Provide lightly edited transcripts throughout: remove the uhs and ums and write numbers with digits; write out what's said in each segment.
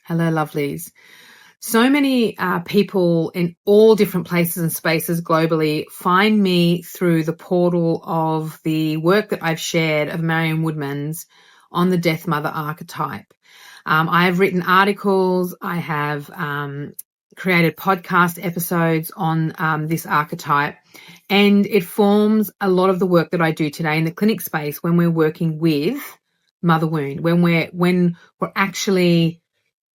Hello, lovelies. So many people in all different places and spaces globally find me through the portal of the work that I've shared of Marion Woodman's on the Death Mother archetype. I have written articles. I have created podcast episodes on this archetype, and it forms a lot of the work that I do today in the clinic space when we're working with mother wound, when we're actually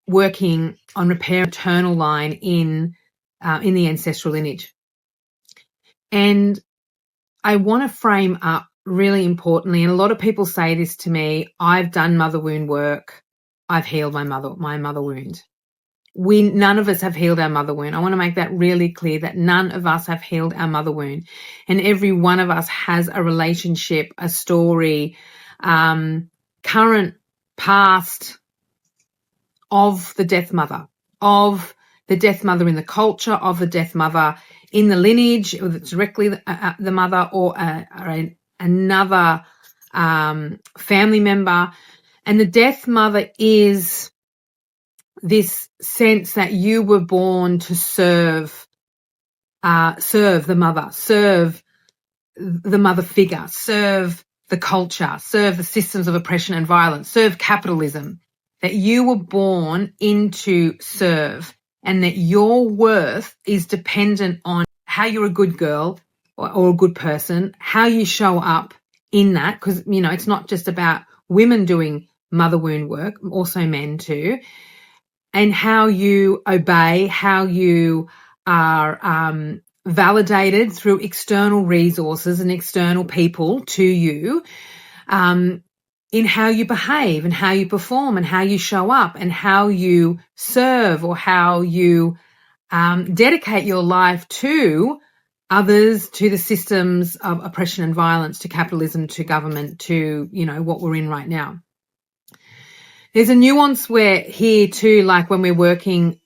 working on repair maternal line in the ancestral lineage. And I want to frame up really importantly, and a lot of people say this to me, I've done mother wound work, I've healed my mother wound. None of us have healed our mother wound. I want to make that really clear that none of us have healed our mother wound. And every one of us has a relationship, a story, current, past, of the death mother in the culture, of the death mother in the lineage, or that's directly the mother, or another family member. And the death mother is this sense that you were born to serve the mother, serve the mother figure, serve the culture, serve the systems of oppression and violence, serve capitalism, that you were born into serve, and that your worth is dependent on how you're a good girl or a good person, how you show up in that, because, it's not just about women doing mother wound work, also men too, and how you obey, how you are validated through external resources and external people to you, in how you behave and how you perform and how you show up and how you serve, or how you dedicate your life to others, to the systems of oppression and violence, to capitalism, to government, to, what we're in right now. There's a nuance where here too, like when we're working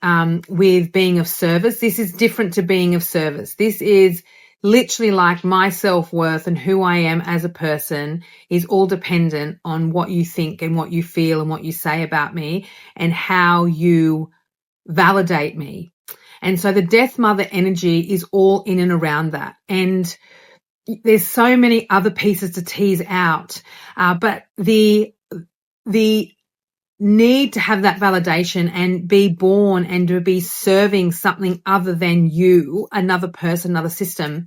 with being of service, this is different to being of service. This is literally like my self-worth and who I am as a person is all dependent on what you think and what you feel and what you say about me and how you validate me. And so the death mother energy is all in and around that. And there's so many other pieces to tease out, but the need to have that validation and be born and to be serving something other than you, another person, another system.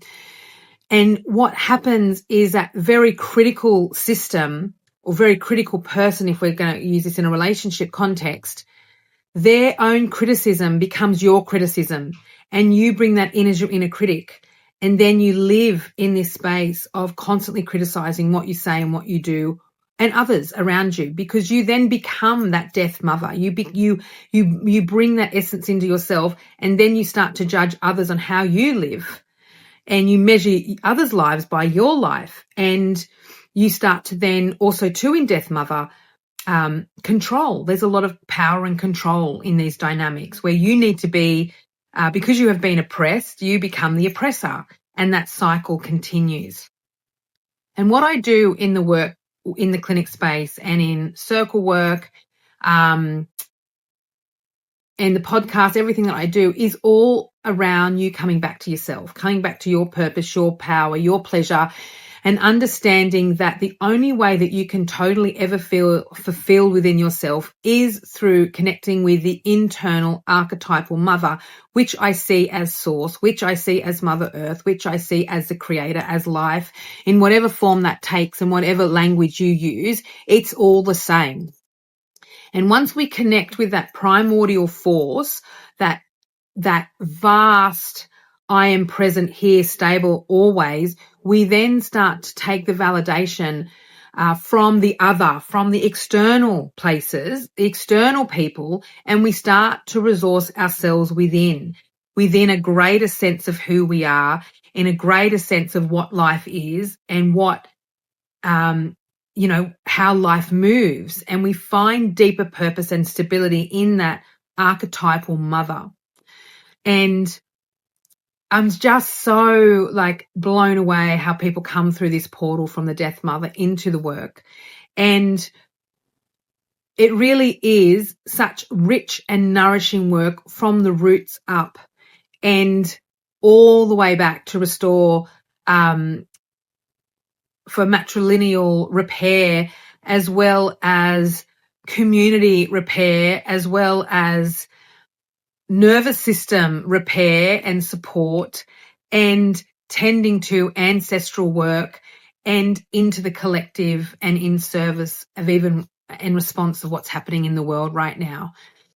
And what happens is that very critical system or very critical person, if we're going to use this in a relationship context, their own criticism becomes your criticism, and you bring that in as your inner critic. And then you live in this space of constantly criticizing what you say and what you do and others around you, because you then become that death mother. You bring that essence into yourself, and then you start to judge others on how you live, and you measure others' lives by your life, and you start to then also too in death mother control. There's a lot of power and control in these dynamics where you need to be, because you have been oppressed, you become the oppressor, and that cycle continues. And what I do in the work, in the clinic space and in circle work, and the podcast, everything that I do is all around you coming back to yourself, coming back to your purpose, your power, your pleasure, and understanding that the only way that you can totally ever feel fulfilled within yourself is through connecting with the internal archetypal mother, which I see as source, which I see as Mother Earth, which I see as the creator, as life, in whatever form that takes and whatever language you use, it's all the same. And once we connect with that primordial force, that vast, I am present here, stable always, we then start to take the validation from the other, from the external places, the external people, and we start to resource ourselves within a greater sense of who we are, in a greater sense of what life is and what, how life moves. And we find deeper purpose and stability in that archetypal mother. And I'm just so blown away how people come through this portal from the death mother into the work. And it really is such rich and nourishing work from the roots up and all the way back to restore for matrilineal repair, as well as community repair, as well as nervous system repair and support, and tending to ancestral work and into the collective and in service of even in response of what's happening in the world right now.